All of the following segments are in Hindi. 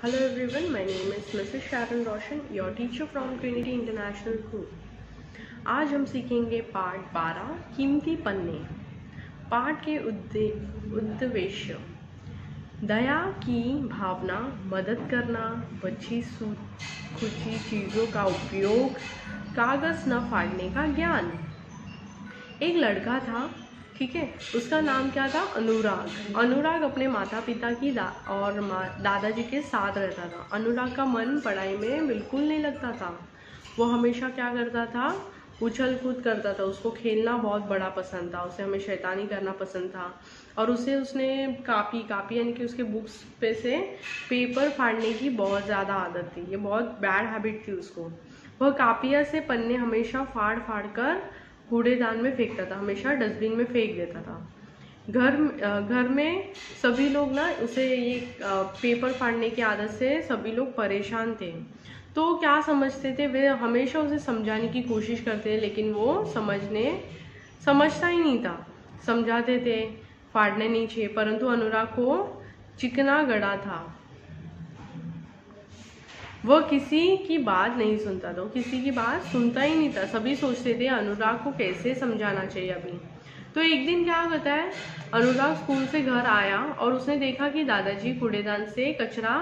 Hello everyone, my name is Mrs. Sharon Roshan, your teacher from Trinity International School. आज हम सीखेंगे पाठ 12 कीमती पन्ने। पाठ के उद्देश्य दया की भावना, मदद करना, बची कुची चीज़ों का उपयोग, कागज़ न फाड़ने का ज्ञान। एक लड़का था, ठीक है, उसका नाम क्या था? अनुराग। अनुराग अपने माता पिता की और दादाजी के साथ रहता था। अनुराग का मन पढ़ाई में बिल्कुल नहीं लगता था। वो हमेशा क्या करता था? उछल कूद करता था। उसको खेलना बहुत बड़ा पसंद था, उसे हमें शैतानी करना पसंद था। और उसने कापी यानी कि उसके बुक्स पे से पेपर फाड़ने की बहुत ज़्यादा आदत थी। ये बहुत बैड हैबिट थी उसको। वह कापिया से पन्ने हमेशा फाड़ कर कूड़ेदान में फेंकता था, हमेशा डस्टबिन में फेंक देता था। घर में सभी लोग ना उसे ये पेपर फाड़ने की आदत से सभी लोग परेशान थे। तो क्या समझते थे, वे हमेशा उसे समझाने की कोशिश करते, लेकिन वो समझता ही नहीं था। समझाते थे फाड़ने नहीं चाहिए, परंतु अनुराग को चिकना गड़ा था। वह किसी की बात नहीं सुनता था, किसी की बात सुनता ही नहीं था। सभी सोचते थे अनुराग को कैसे समझाना चाहिए अभी। तो एक दिन क्या होता है, अनुराग स्कूल से घर आया और उसने देखा कि दादाजी कूड़ेदान से कचरा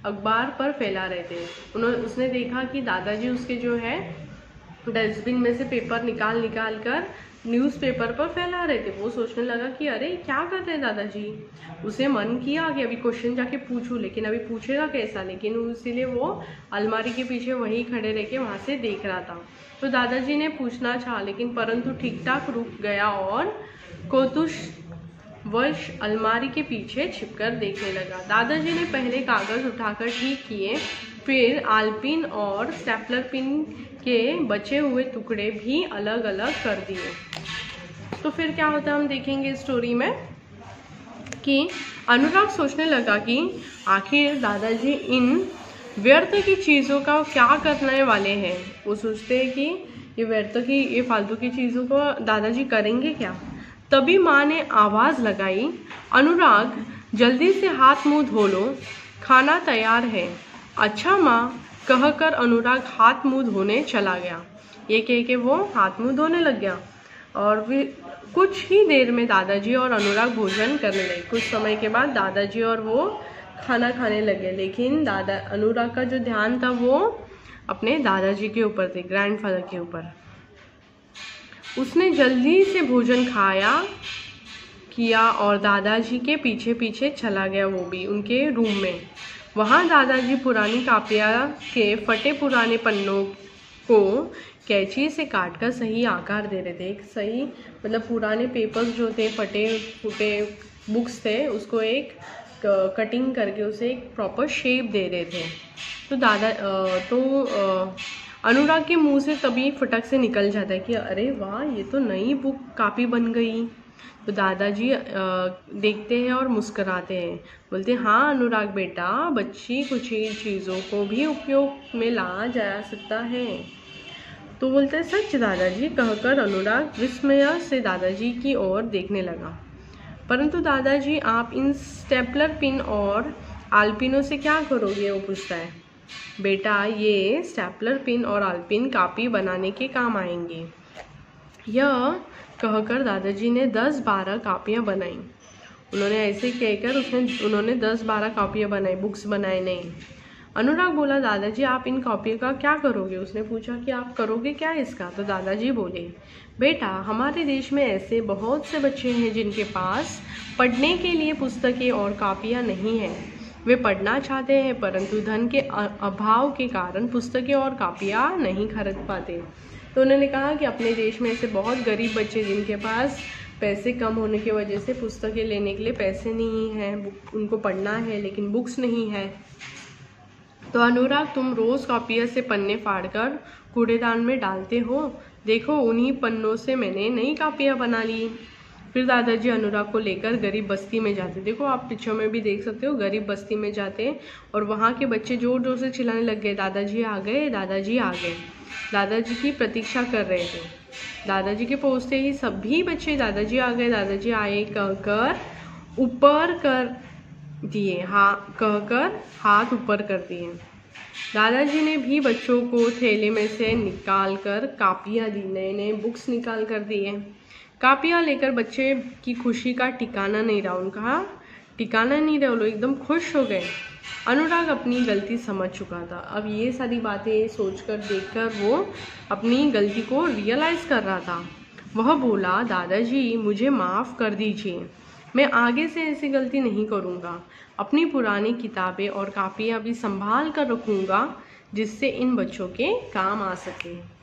अखबार पर फैला रहे थे। उसने देखा कि दादाजी उसके जो है डस्टबिन में से पेपर निकाल कर न्यूज़पेपर पर फैला रहे थे। वो सोचने लगा कि अरे क्या कर रहे हैं दादाजी। उसे मन किया कि अभी क्वेश्चन जाके पूछूं, लेकिन अभी पूछेगा कैसा। लेकिन इसीलिए वो अलमारी के पीछे वहीं खड़े रह के वहाँ से देख रहा था। तो दादाजी ने पूछना चाहा, लेकिन परंतु ठीक ठाक रुक गया और कौतूहलवश अलमारी के पीछे छिपकर देखने लगा। दादाजी ने पहले कागज़ उठाकर ठीक किए, फिर आलपिन और स्टेपलर पिन के बचे हुए टुकड़े भी अलग अलग कर दिए। तो फिर क्या होता है हम देखेंगे स्टोरी में कि अनुराग सोचने लगा कि आखिर दादाजी इन व्यर्थ की चीज़ों का क्या करने वाले हैं। वो सोचते हैं कि ये फालतू की चीज़ों को दादाजी करेंगे क्या। तभी माँ ने आवाज़ लगाई, अनुराग जल्दी से हाथ मुंह धो लो, खाना तैयार है। अच्छा माँ, कहकर अनुराग हाथ मुंह धोने चला गया। ये कह के वो हाथ मुंह धोने लग गया और कुछ ही देर में दादाजी और अनुराग भोजन करने लगे। कुछ समय के बाद दादाजी और वो खाना खाने लगे, लेकिन अनुराग का जो ध्यान था वो अपने दादाजी के ऊपर थे, ग्रैंडफादर के ऊपर। उसने जल्दी से भोजन किया और दादाजी के पीछे पीछे चला गया, वो भी उनके रूम में। वहाँ दादाजी पुरानी कापिया के फटे पुराने पन्नों को कैंची से काटकर सही आकार दे रहे थे। एक सही मतलब पुराने पेपर्स जो थे, फटे फूटे बुक्स थे, उसको एक कटिंग करके उसे एक प्रॉपर शेप दे रहे थे। तो अनुराग के मुंह से तभी फटक से निकल जाता है कि अरे वाह, ये तो नई बुक कापी बन गई। तो दादाजी देखते हैं और मुस्कुराते हैं, बोलते हैं हाँ अनुराग बेटा, बच्ची कुछ चीज़ों को भी उपयोग में लाया जा सकता है। तो बोलते हैं सच दादाजी, कहकर अनुराग विस्मय से दादाजी की ओर देखने लगा। परंतु दादाजी, आप इन स्टेपलर पिन और आलपिनों से क्या करोगे? वो पूछता है। बेटा, ये स्टेपलर पिन और आलपिन कापी बनाने के काम आएंगे। यह कहकर दादाजी ने 10-12 कापियाँ बनाई। उन्होंने ऐसे कहकर उन्होंने 10-12 कापियाँ बनाई, बुक्स बनाए नहीं। अनुराग बोला, दादाजी आप इन कॉपियों का क्या करोगे? उसने पूछा कि आप करोगे क्या इसका? तो दादाजी बोले, बेटा, हमारे देश में ऐसे बहुत से बच्चे हैं जिनके पास पढ़ने के लिए पुस्तकें और कापियाँ नहीं हैं। वे पढ़ना चाहते हैं, परंतु धन के अभाव के कारण पुस्तकें और कापियाँ नहीं खरीद पाते। तो उन्होंने कहा कि अपने देश में ऐसे बहुत गरीब बच्चे जिनके पास पैसे कम होने की वजह से पुस्तकें लेने के लिए पैसे नहीं हैं, उनको पढ़ना है लेकिन बुक्स नहीं है। तो अनुराग, तुम रोज़ कापिया से पन्ने फाड़कर कूड़ेदान में डालते हो, देखो उन्हीं पन्नों से मैंने नई कापियाँ बना ली। फिर दादाजी अनुराग को लेकर गरीब बस्ती में जाते। देखो आप पिक्चर में भी देख सकते हो, गरीब बस्ती में जाते और वहाँ के बच्चे जोर जोर से चिल्लाने लग गए, दादाजी आ गए, दादाजी आ गए। दादाजी की प्रतीक्षा कर रहे थे। दादाजी के पहुँचते ही सभी बच्चे दादाजी आ गए, दादाजी आए कहकर ऊपर कर दिए, हाँ कहकर हाथ ऊपर कर दिए। दादाजी ने भी बच्चों को थैले में से निकाल कर कापियाँ दी, नए नए बुक्स निकाल कर दिए। कापियाँ लेकर बच्चे की खुशी का ठिकाना नहीं रहा, उनका ठिकाना नहीं रहा, वो लोग एकदम खुश हो गए। अनुराग अपनी गलती समझ चुका था। अब ये सारी बातें सोचकर देखकर वो अपनी गलती को रियलाइज़ कर रहा था। वह बोला, दादाजी मुझे माफ़ कर दीजिए, मैं आगे से ऐसी गलती नहीं करूँगा। अपनी पुरानी किताबें और कापियाँ भी संभाल कर रखूँगा, जिससे इन बच्चों के काम आ सके।